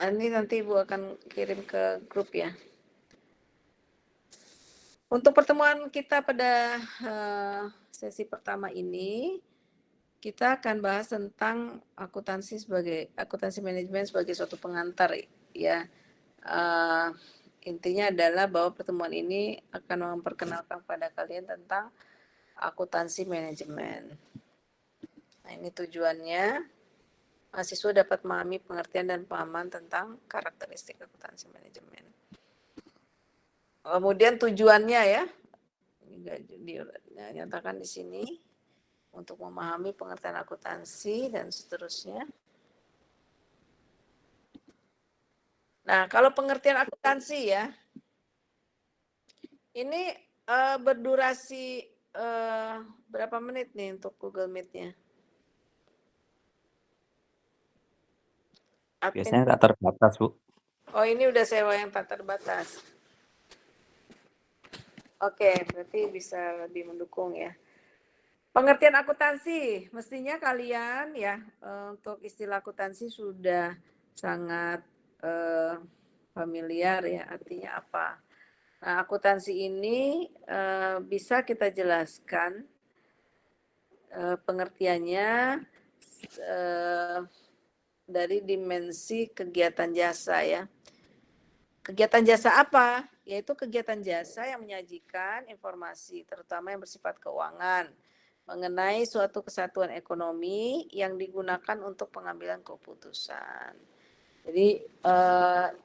Ini nanti Ibu akan kirim ke grup ya. Untuk pertemuan kita pada sesi pertama ini, kita akan bahas tentang akuntansi manajemen sebagai suatu pengantar ya. Intinya adalah bahwa pertemuan ini akan memperkenalkan pada kalian tentang akuntansi manajemen. Nah, ini tujuannya mahasiswa dapat memahami pengertian dan pemahaman tentang karakteristik akuntansi manajemen. Kemudian tujuannya ya, dinyatakan di sini untuk memahami pengertian akuntansi dan seterusnya. Nah, kalau pengertian akuntansi ya, ini berdurasi berapa menit nih untuk Google Meet-nya? Biasanya tak terbatas, Bu. Oh, ini udah sewa yang tak terbatas. Oke, berarti bisa lebih mendukung ya. Pengertian akuntansi, mestinya kalian ya untuk istilah akuntansi sudah sangat familiar ya, artinya apa. Nah, akuntansi ini bisa kita jelaskan pengertiannya dari dimensi kegiatan jasa ya. Kegiatan jasa apa? Yaitu kegiatan jasa yang menyajikan informasi terutama yang bersifat keuangan mengenai suatu kesatuan ekonomi yang digunakan untuk pengambilan keputusan. Jadi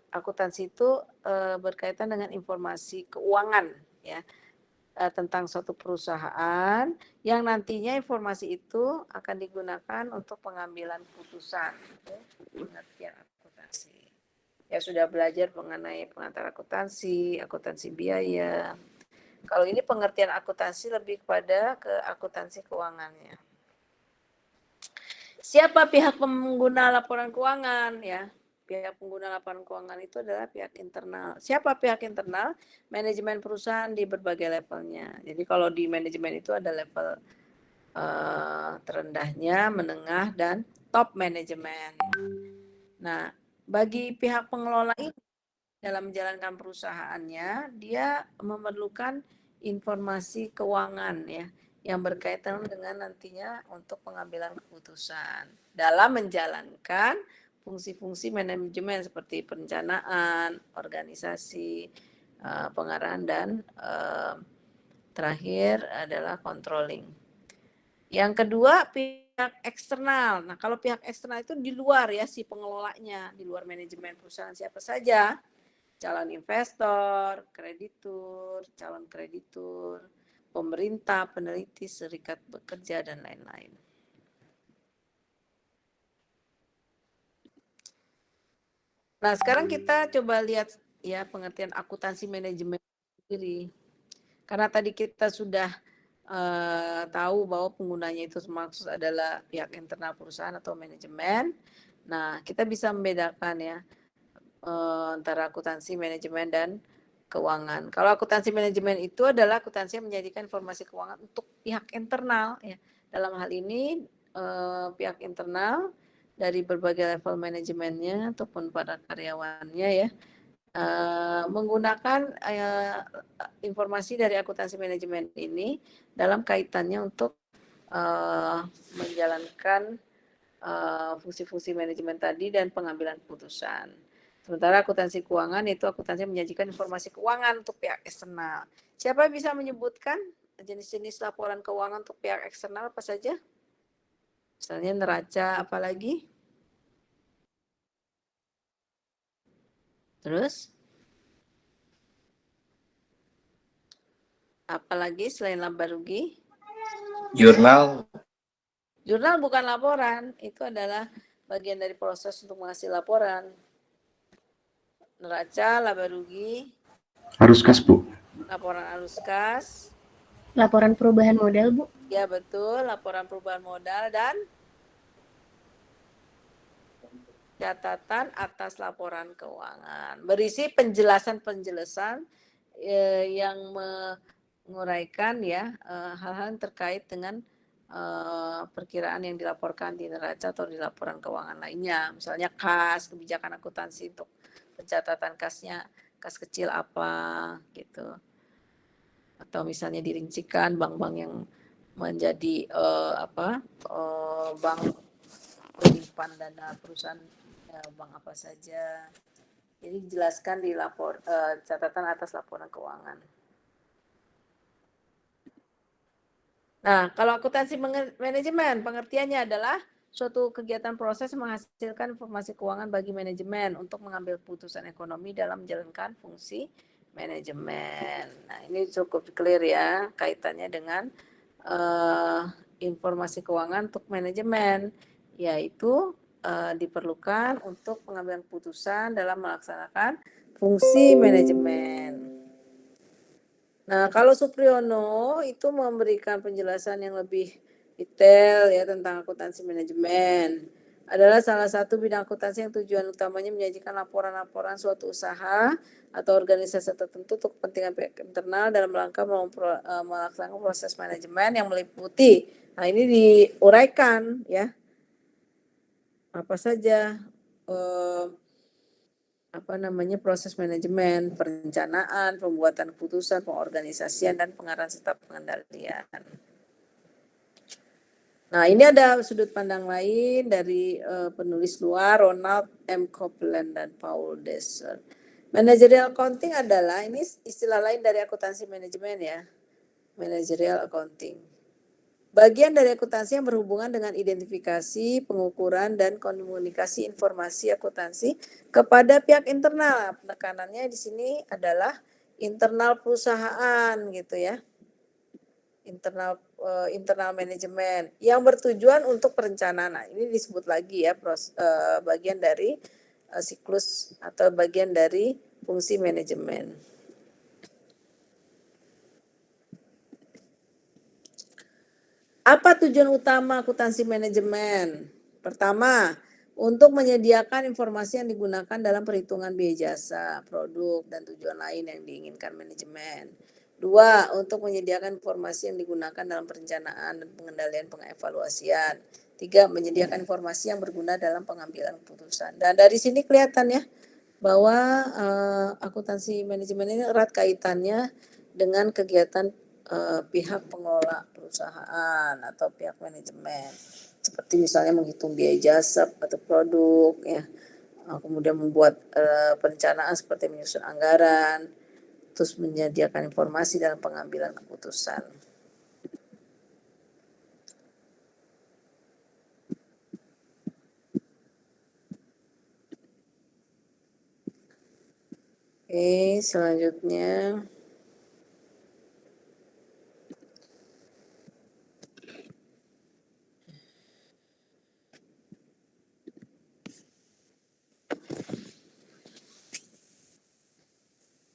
akuntansi itu berkaitan dengan informasi keuangan ya tentang suatu perusahaan yang nantinya informasi itu akan digunakan untuk pengambilan keputusan. Pengertian akuntansi. Ya sudah belajar mengenai pengantar akuntansi, akuntansi biaya. Kalau ini pengertian akuntansi lebih kepada ke akuntansi keuangannya. Siapa pihak pengguna laporan keuangan ya? Pihak pengguna laporan keuangan itu adalah pihak internal. Siapa pihak internal? Manajemen perusahaan di berbagai levelnya. Jadi kalau di manajemen itu ada level terendahnya, menengah, dan top manajemen. Nah, bagi pihak pengelola ini dalam menjalankan perusahaannya, dia memerlukan informasi keuangan ya yang berkaitan dengan nantinya untuk pengambilan keputusan dalam menjalankan fungsi-fungsi manajemen seperti perencanaan, organisasi, pengarahan dan terakhir adalah controlling. Yang kedua pihak eksternal. Nah, kalau pihak eksternal itu di luar ya si pengelolanya, di luar manajemen perusahaan siapa saja? Calon investor, kreditur, calon kreditur, pemerintah, peneliti, serikat bekerja, dan lain-lain. Nah, sekarang kita coba lihat ya pengertian akuntansi manajemen sendiri. Karena tadi kita sudah tahu bahwa penggunanya itu maksud adalah pihak internal perusahaan atau manajemen. Nah, kita bisa membedakan ya antara akuntansi manajemen dan keuangan. Kalau akuntansi manajemen itu adalah akuntansi yang menjadikan informasi keuangan untuk pihak internal ya. Dalam hal ini pihak internal dari berbagai level manajemennya ataupun para karyawannya ya menggunakan informasi dari akuntansi manajemen ini dalam kaitannya untuk menjalankan fungsi-fungsi manajemen tadi dan pengambilan keputusan. Sementara akuntansi keuangan itu akuntansi menyajikan informasi keuangan untuk pihak eksternal. Siapa bisa menyebutkan jenis-jenis laporan keuangan untuk pihak eksternal apa saja? Misalnya neraca apalagi? Terus? Apalagi selain laba rugi? Jurnal. Jurnal bukan laporan, itu adalah bagian dari proses untuk menghasil laporan. Neraca, laba rugi. Arus kas, Bu. Laporan arus kas. Laporan perubahan modal, Bu. Ya betul, laporan perubahan modal dan catatan atas laporan keuangan. Berisi penjelasan-penjelasan yang menguraikan ya hal-hal terkait dengan perkiraan yang dilaporkan di neraca atau di laporan keuangan lainnya. Misalnya kas, kebijakan akuntansi untuk pencatatan kasnya, kas kecil apa gitu. Atau misalnya dirincikan bank-bank yang menjadi bank penyimpan dana perusahaan, bank apa saja. Jadi dijelaskan di catatan atas laporan keuangan. Nah, kalau akuntansi manajemen, pengertiannya adalah suatu kegiatan proses menghasilkan informasi keuangan bagi manajemen untuk mengambil keputusan ekonomi dalam menjalankan fungsi manajemen. Nah, ini cukup clear ya kaitannya dengan informasi keuangan untuk manajemen, yaitu diperlukan untuk pengambilan keputusan dalam melaksanakan fungsi manajemen. Nah, kalau Supriyono itu memberikan penjelasan yang lebih detail ya tentang akuntansi manajemen. Adalah salah satu bidang akuntansi yang tujuan utamanya menyajikan laporan-laporan suatu usaha atau organisasi tertentu untuk kepentingan pihak internal dalam rangka melaksanakan proses manajemen yang meliputi. Nah, ini diuraikan ya. Apa saja proses manajemen, perencanaan, pembuatan keputusan, pengorganisasian, dan pengarahan serta pengendalian. Nah, ini ada sudut pandang lain dari penulis luar, Ronald M. Copeland dan Paul Dessler. Managerial accounting adalah, ini istilah lain dari akuntansi manajemen ya, managerial accounting. Bagian dari akuntansi yang berhubungan dengan identifikasi, pengukuran, dan komunikasi informasi akuntansi kepada pihak internal. Penekanannya di sini adalah internal perusahaan gitu ya. Internal manajemen yang bertujuan untuk perencanaan. Nah, ini disebut lagi ya bagian dari siklus atau bagian dari fungsi manajemen. Apa tujuan utama akuntansi manajemen? Pertama, untuk menyediakan informasi yang digunakan dalam perhitungan biaya jasa, produk, dan tujuan lain yang diinginkan manajemen. Dua, untuk menyediakan informasi yang digunakan dalam perencanaan dan pengendalian pengevaluasian. Tiga, menyediakan informasi yang berguna dalam pengambilan keputusan. Dan dari sini kelihatan ya bahwa akuntansi manajemen ini erat kaitannya dengan kegiatan pihak pengelola perusahaan atau pihak manajemen, seperti misalnya menghitung biaya jasa atau produk ya, kemudian membuat perencanaan seperti menyusun anggaran, terus menyediakan informasi dalam pengambilan keputusan. Oke, selanjutnya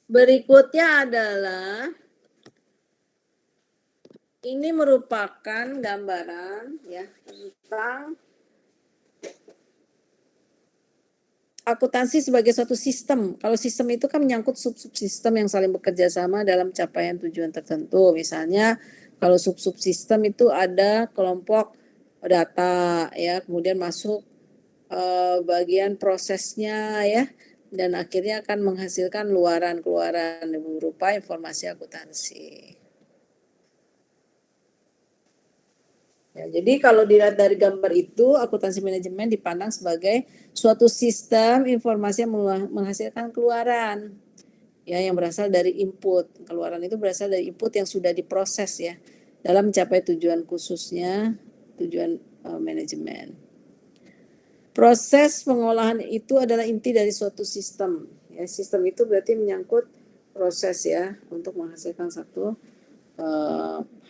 berikutnya adalah ini merupakan gambaran ya tentang akuntansi sebagai suatu sistem. Kalau sistem itu kan menyangkut sub-subsistem yang saling bekerja sama dalam capaian tujuan tertentu. Misalnya kalau sub-subsistem itu ada kelompok data ya, kemudian masuk bagian prosesnya ya, dan akhirnya akan menghasilkan keluaran berupa informasi akuntansi. Ya, jadi kalau dilihat dari gambar itu, akuntansi manajemen dipandang sebagai suatu sistem informasi yang menghasilkan keluaran ya yang berasal dari input. Keluaran itu berasal dari input yang sudah diproses ya dalam mencapai tujuan khususnya, tujuan manajemen. Proses pengolahan itu adalah inti dari suatu sistem. Ya, sistem itu berarti menyangkut proses ya untuk menghasilkan satu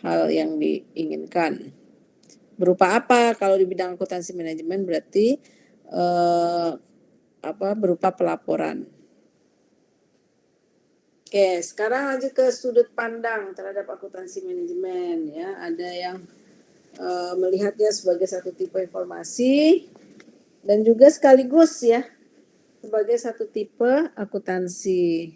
hal yang diinginkan. Berupa apa? Kalau di bidang akuntansi manajemen berarti berupa pelaporan. Oke, sekarang lanjut ke sudut pandang terhadap akuntansi manajemen ya. Ada yang melihatnya sebagai satu tipe informasi dan juga sekaligus ya sebagai satu tipe akuntansi.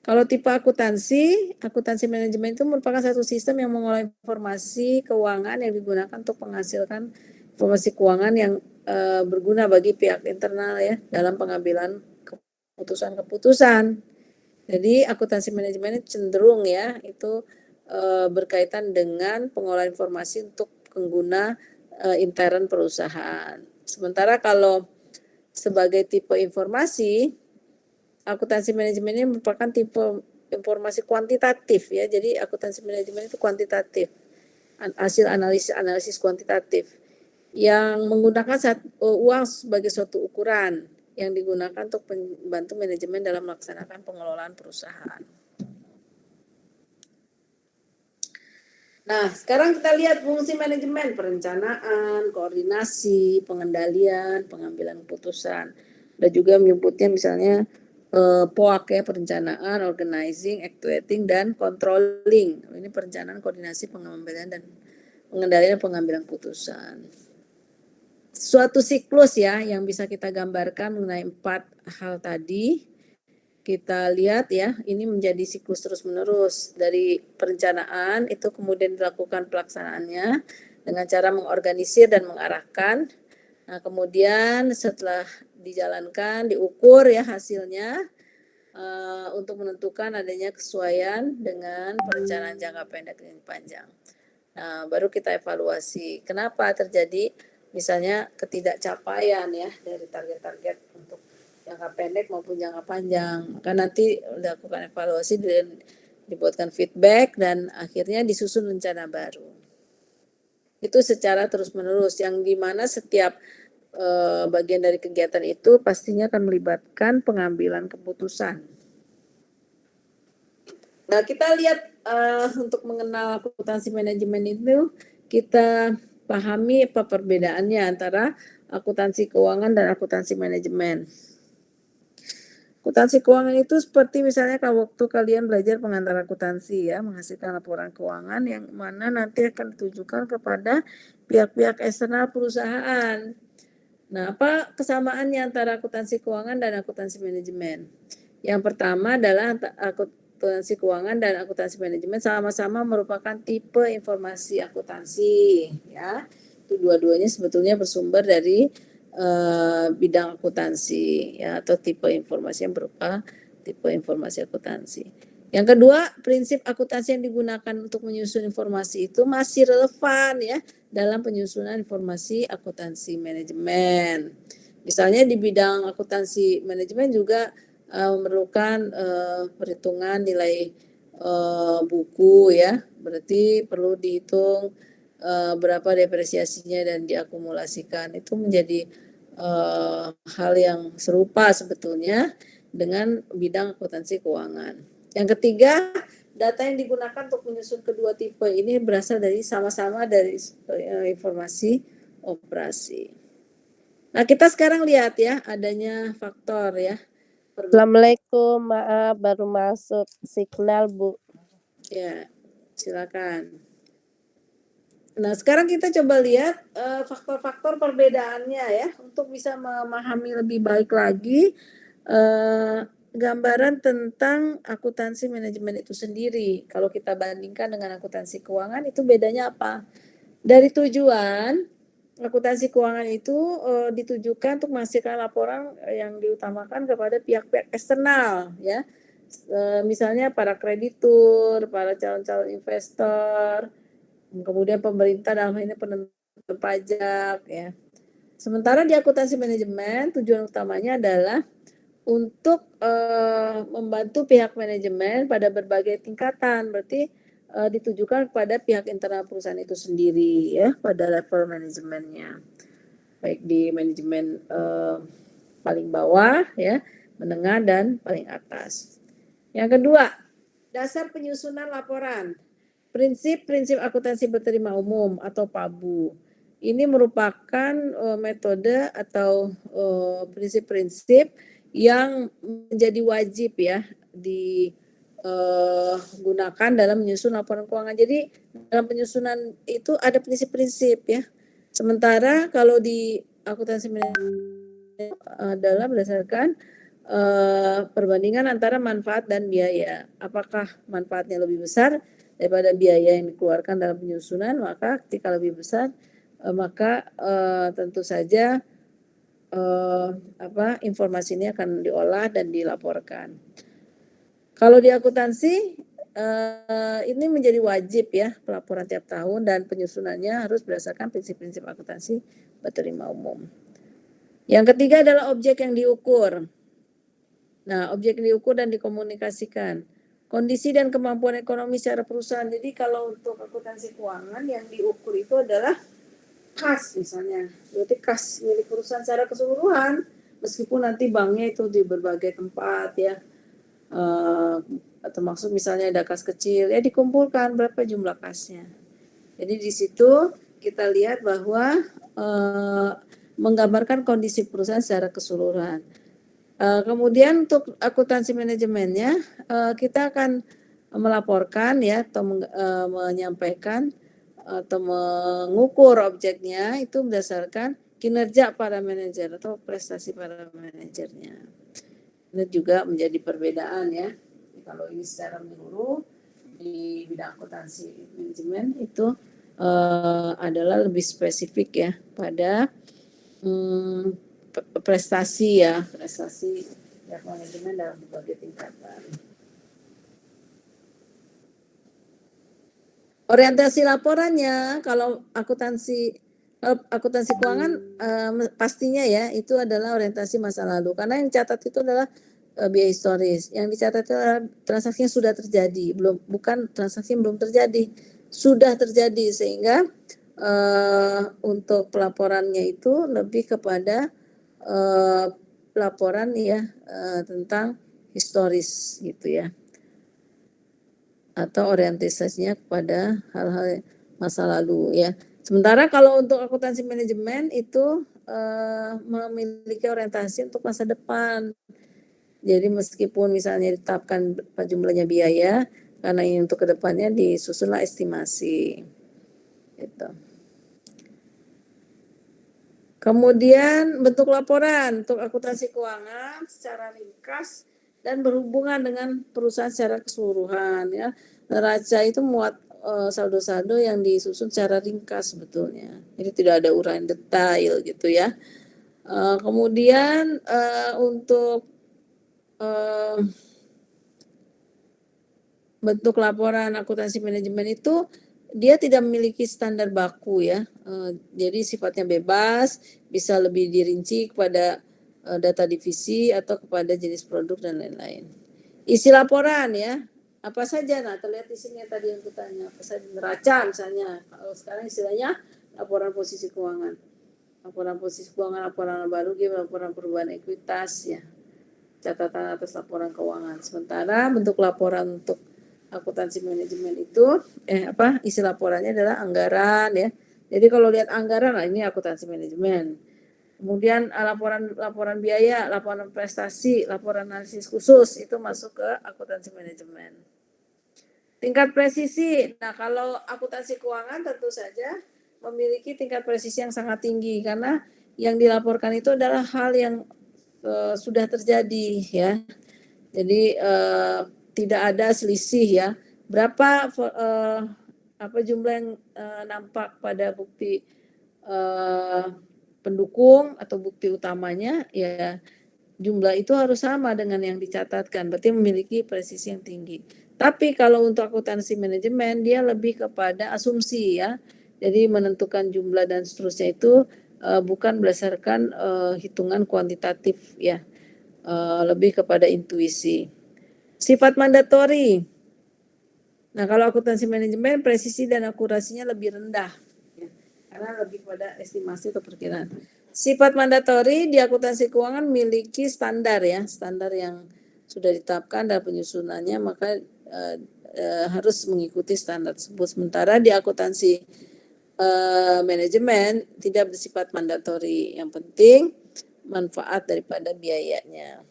Kalau tipe akuntansi manajemen itu merupakan satu sistem yang mengolah informasi keuangan yang digunakan untuk menghasilkan informasi keuangan yang berguna bagi pihak internal ya dalam pengambilan keputusan-keputusan. Jadi akuntansi manajemen cenderung ya itu berkaitan dengan pengolahan informasi untuk pengguna intern perusahaan. Sementara kalau sebagai tipe informasi, akuntansi manajemen ini merupakan tipe informasi kuantitatif ya. Jadi akuntansi manajemen itu kuantitatif, hasil analisis kuantitatif yang menggunakan uang sebagai suatu ukuran yang digunakan untuk membantu manajemen dalam melaksanakan pengelolaan perusahaan. Nah, sekarang kita lihat fungsi manajemen, perencanaan, koordinasi, pengendalian, pengambilan keputusan. Dan juga menyebutnya misalnya POAK ya, perencanaan, organizing, actuating, dan controlling. Ini perencanaan, koordinasi, pengambilan, dan pengendalian, pengambilan keputusan. Suatu siklus ya yang bisa kita gambarkan mengenai 4 hal tadi. Kita lihat ya, ini menjadi siklus terus-menerus dari perencanaan itu kemudian dilakukan pelaksanaannya dengan cara mengorganisir dan mengarahkan. Nah, kemudian setelah dijalankan, diukur ya hasilnya untuk menentukan adanya kesesuaian dengan perencanaan jangka pendek dan panjang. Nah, baru kita evaluasi kenapa terjadi misalnya ketidakcapaian ya dari target-target untuk jangka pendek maupun jangka panjang. Maka nanti dilakukan evaluasi dan dibuatkan feedback dan akhirnya disusun rencana baru. Itu secara terus-menerus yang dimana setiap bagian dari kegiatan itu pastinya akan melibatkan pengambilan keputusan. Nah, kita lihat untuk mengenal akuntansi manajemen itu kita pahami apa perbedaannya antara akuntansi keuangan dan akuntansi manajemen. Akuntansi keuangan itu seperti misalnya kalau waktu kalian belajar pengantar akuntansi ya, menghasilkan laporan keuangan yang mana nanti akan ditujukan kepada pihak-pihak eksternal perusahaan. Nah, apa kesamaannya antara akuntansi keuangan dan akuntansi manajemen? Yang pertama adalah akuntansi keuangan dan akuntansi manajemen sama-sama merupakan tipe informasi akuntansi ya. Itu dua-duanya sebetulnya bersumber dari bidang akuntansi ya atau tipe informasi yang berupa tipe informasi akuntansi. Yang kedua, prinsip akuntansi yang digunakan untuk menyusun informasi itu masih relevan ya dalam penyusunan informasi akuntansi manajemen. Misalnya di bidang akuntansi manajemen juga memerlukan perhitungan nilai buku ya, berarti perlu dihitung berapa depresiasinya dan diakumulasikan. Itu menjadi hal yang serupa sebetulnya dengan bidang akuntansi keuangan. Yang ketiga, data yang digunakan untuk menyusun kedua tipe ini berasal dari sama-sama dari informasi operasi. Nah, kita sekarang lihat ya adanya faktor ya. Assalamualaikum, maaf baru masuk signal Bu. Ya, silakan. Nah, sekarang kita coba lihat faktor-faktor perbedaannya ya untuk bisa memahami lebih baik lagi gambaran tentang akuntansi manajemen itu sendiri. Kalau kita bandingkan dengan akuntansi keuangan itu bedanya apa? Dari tujuan akuntansi keuangan itu ditujukan untuk menghasilkan laporan yang diutamakan kepada pihak-pihak eksternal ya. Misalnya para kreditur, para calon-calon investor, kemudian pemerintah dalam hal ini penentu pajak ya. Sementara di akuntansi manajemen tujuan utamanya adalah untuk membantu pihak manajemen pada berbagai tingkatan, berarti ditujukan kepada pihak internal perusahaan itu sendiri ya pada level manajemennya, baik di manajemen paling bawah ya, menengah dan paling atas. Yang kedua, dasar penyusunan laporan. Prinsip-prinsip akuntansi berterima umum atau PABU. Ini merupakan metode atau prinsip-prinsip yang menjadi wajib ya digunakan dalam menyusun laporan keuangan. Jadi dalam penyusunan itu ada prinsip-prinsip ya. Sementara kalau di akuntansi manajemen adalah berdasarkan perbandingan antara manfaat dan biaya. Apakah manfaatnya lebih besar daripada biaya yang dikeluarkan dalam penyusunan? Maka ketika lebih besar, maka tentu saja informasi ini akan diolah dan dilaporkan. Kalau di akuntansi ini menjadi wajib ya pelaporan tiap tahun dan penyusunannya harus berdasarkan prinsip-prinsip akuntansi berterima umum. Yang ketiga adalah objek yang diukur. Nah, objek yang diukur dan dikomunikasikan. Kondisi dan kemampuan ekonomi secara perusahaan. Jadi kalau untuk akuntansi keuangan yang diukur itu adalah kas misalnya. Berarti kas milik perusahaan secara keseluruhan. Meskipun nanti banknya itu di berbagai tempat ya. Termasuk misalnya ada kas kecil, ya dikumpulkan berapa jumlah kasnya. Jadi di situ kita lihat bahwa menggambarkan kondisi perusahaan secara keseluruhan. Kemudian untuk akuntansi manajemennya kita akan melaporkan ya atau menyampaikan atau mengukur objeknya itu berdasarkan kinerja para manajer atau prestasi para manajernya. Ini juga menjadi perbedaan ya. Kalau ini secara menyeluruh di bidang akuntansi manajemen itu adalah lebih spesifik ya pada prestasi manajemen dalam berbagai tingkatan. Orientasi laporannya kalau akuntansi keuangan pastinya ya itu adalah orientasi masa lalu karena yang dicatat itu adalah biaya historis. Yang dicatat itu adalah transaksi yang sudah terjadi, bukan transaksi yang belum terjadi, sudah terjadi sehingga untuk pelaporannya itu lebih kepada laporan ya tentang historis gitu ya. Atau orientasinya kepada hal-hal masa lalu ya. Sementara kalau untuk akuntansi manajemen itu memiliki orientasi untuk masa depan. Jadi meskipun misalnya ditetapkan jumlahnya biaya, karena ini untuk kedepannya disusunlah estimasi. Gitu. Kemudian bentuk laporan untuk akuntansi keuangan secara ringkas dan berhubungan dengan perusahaan secara keseluruhan ya. Neraca itu muat saldo-saldo yang disusun secara ringkas sebetulnya. Jadi tidak ada uraian detail gitu ya. Kemudian untuk bentuk laporan akuntansi manajemen itu dia tidak memiliki standar baku ya. Jadi sifatnya bebas, bisa lebih dirinci kepada data divisi atau kepada jenis produk dan lain-lain. Isi laporan ya, apa saja? Nah, terlihat di sini tadi yang kutanya, apa saja neraca misalnya. Kalau sekarang istilahnya laporan posisi keuangan. Laporan posisi keuangan, laporan baru, laporan perubahan ekuitas ya. Catatan atas laporan keuangan. Sementara bentuk laporan untuk akuntansi manajemen itu isi laporannya adalah anggaran ya. Jadi kalau lihat anggaran, nah ini akuntansi manajemen. Kemudian laporan biaya, laporan prestasi, laporan analisis khusus itu masuk ke akuntansi manajemen. Tingkat presisi. Nah, kalau akuntansi keuangan tentu saja memiliki tingkat presisi yang sangat tinggi karena yang dilaporkan itu adalah hal yang sudah terjadi ya. Jadi tidak ada selisih ya. Berapa jumlah yang nampak pada bukti pendukung atau bukti utamanya ya jumlah itu harus sama dengan yang dicatatkan. Berarti memiliki presisi yang tinggi. Tapi kalau untuk akuntansi manajemen dia lebih kepada asumsi ya. Jadi menentukan jumlah dan seterusnya itu bukan berdasarkan hitungan kuantitatif ya. Lebih kepada intuisi. Sifat mandatori. Nah, kalau akuntansi manajemen presisi dan akurasinya lebih rendah ya, karena lebih pada estimasi atau perkiraan. Sifat mandatori di akuntansi keuangan memiliki standar ya, standar yang sudah ditetapkan dalam penyusunannya maka harus mengikuti standar tersebut. Sementara di akuntansi manajemen tidak bersifat mandatori. Yang penting manfaat daripada biayanya.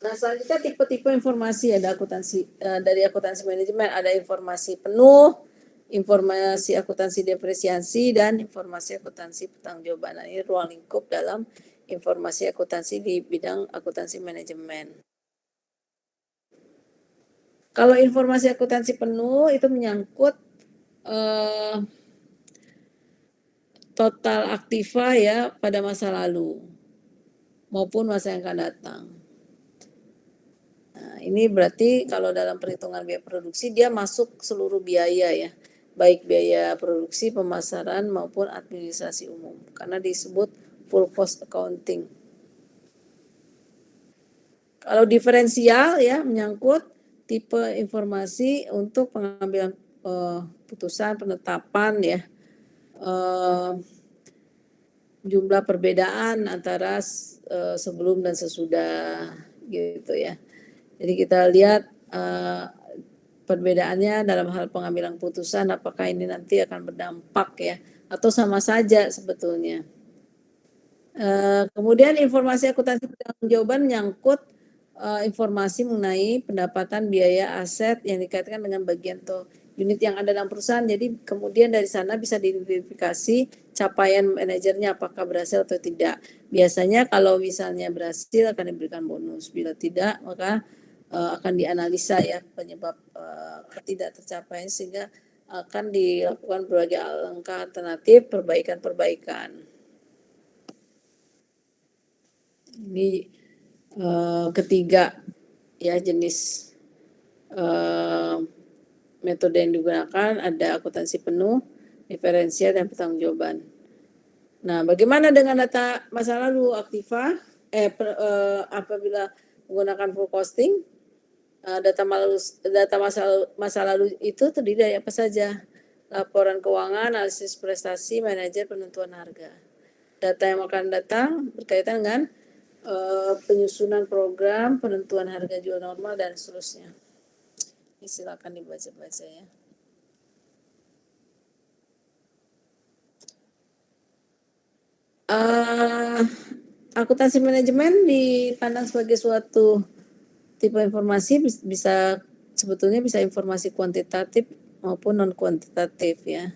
Nah, selanjutnya tipe-tipe informasi ada akuntansi dari akuntansi manajemen ada informasi penuh, informasi akuntansi depresiasi dan informasi akuntansi pertanggungjawaban. Nah, ini ruang lingkup dalam informasi akuntansi di bidang akuntansi manajemen. Kalau informasi akuntansi penuh itu menyangkut total aktiva ya pada masa lalu maupun masa yang akan datang. Nah, ini berarti kalau dalam perhitungan biaya produksi dia masuk seluruh biaya ya, baik biaya produksi, pemasaran maupun administrasi umum, karena disebut full cost accounting. Kalau diferensial ya menyangkut tipe informasi untuk pengambilan putusan penetapan ya, jumlah perbedaan antara sebelum dan sesudah gitu ya. Jadi kita lihat perbedaannya dalam hal pengambilan putusan, apakah ini nanti akan berdampak ya atau sama saja sebetulnya. Kemudian informasi akuntansi pertanggungjawaban menyangkut informasi mengenai pendapatan biaya aset yang dikaitkan dengan bagian atau unit yang ada dalam perusahaan. Jadi kemudian dari sana bisa diidentifikasi capaian manajernya apakah berhasil atau tidak. Biasanya kalau misalnya berhasil akan diberikan bonus, bila tidak maka akan dianalisa ya penyebab ketidak tercapaian sehingga akan dilakukan berbagai langkah alternatif perbaikan-perbaikan. Ini ketiga ya jenis metode yang digunakan, ada akuntansi penuh, diferensial, dan pertanggungjawaban. Nah, bagaimana dengan data masa lalu aktiva? Apabila menggunakan full costing, data masa lalu itu terdiri dari apa saja? Laporan keuangan, analisis prestasi, manajer, penentuan harga. Data yang akan datang berkaitan dengan penyusunan program, penentuan harga jual normal, dan seterusnya. Ini silakan dibaca-baca ya. Akuntansi manajemen dipandang sebagai suatu tipe informasi bisa sebetulnya bisa informasi kuantitatif maupun non kuantitatif ya.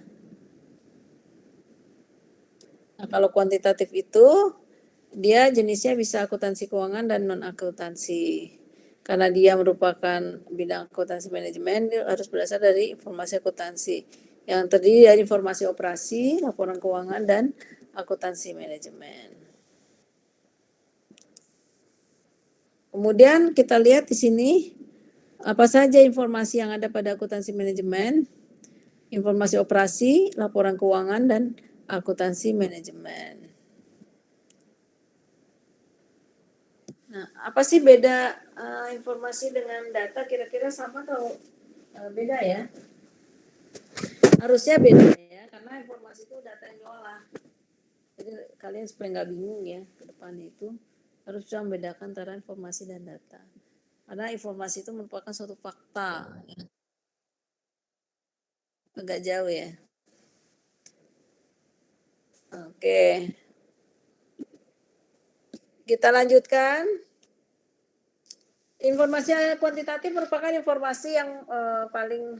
Nah, kalau kuantitatif itu dia jenisnya bisa akuntansi keuangan dan non akuntansi. Karena dia merupakan bidang akuntansi manajemen, dia harus berasal dari informasi akuntansi yang terdiri dari informasi operasi, laporan keuangan, dan akuntansi manajemen. Kemudian kita lihat di sini apa saja informasi yang ada pada akuntansi manajemen, informasi operasi, laporan keuangan, dan akuntansi manajemen. Nah, apa sih beda informasi dengan data? Kira-kira sama atau beda ya? Harusnya beda ya, karena informasi itu data yang diolah. Jadi kalian supaya nggak bingung ya ke depan itu harus bisa membedakan antara informasi dan data. Karena informasi itu merupakan suatu fakta. Ya. Agak jauh ya. Oke. Kita lanjutkan. Informasi kuantitatif merupakan informasi yang paling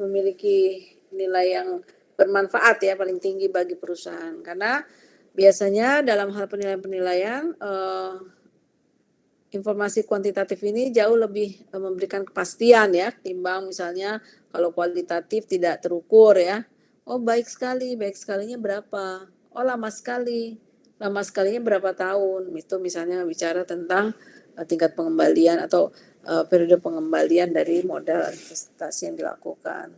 memiliki nilai yang bermanfaat ya, paling tinggi bagi perusahaan. Karena biasanya dalam hal penilaian informasi kuantitatif ini jauh lebih memberikan kepastian ya, timbang misalnya kalau kualitatif tidak terukur ya. Oh baik sekali, baik sekalinya berapa? Oh lama sekali, lama sekalinya berapa tahun? Itu misalnya bicara tentang tingkat pengembalian atau periode pengembalian dari modal investasi yang dilakukan.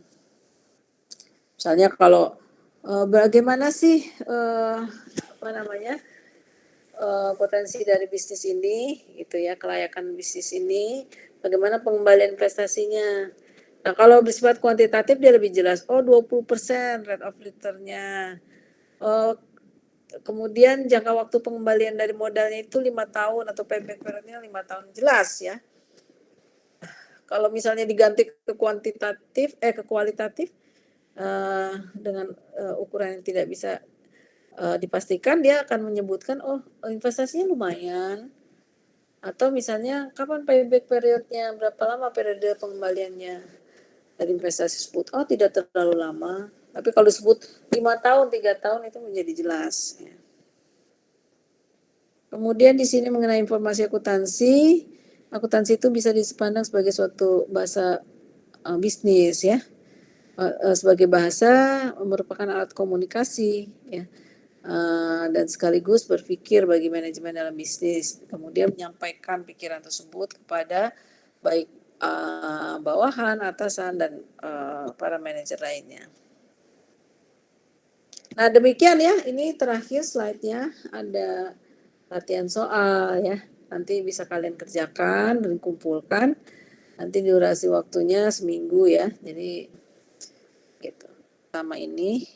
Misalnya kalau bagaimana sih potensi dari bisnis ini gitu ya, kelayakan bisnis ini, bagaimana pengembalian investasinya. Nah, kalau bersifat kuantitatif dia lebih jelas. Oh, 20% rate of return-nya. Kemudian jangka waktu pengembalian dari modalnya itu 5 tahun atau payback period-nya 5 tahun. Jelas ya. Kalau misalnya diganti ke kuantitatif ke kualitatif dengan ukuran yang tidak bisa dipastikan, dia akan menyebutkan oh investasinya lumayan, atau misalnya kapan payback periodnya, berapa lama periode pengembaliannya dari investasi tersebut, oh tidak terlalu lama, Tapi kalau disebut 5 tahun, 3 tahun itu menjadi jelas. Ya. Kemudian di sini mengenai informasi akuntansi, akuntansi itu bisa dipandang sebagai suatu bahasa bisnis ya, sebagai bahasa merupakan alat komunikasi ya, dan sekaligus berpikir bagi manajemen dalam bisnis. Kemudian menyampaikan pikiran tersebut kepada baik bawahan, atasan dan para manajer lainnya. Nah demikian ya, ini terakhir slide-nya, ada latihan soal ya, nanti bisa kalian kerjakan dan kumpulkan, nanti durasi waktunya seminggu ya, jadi gitu. Pertama ini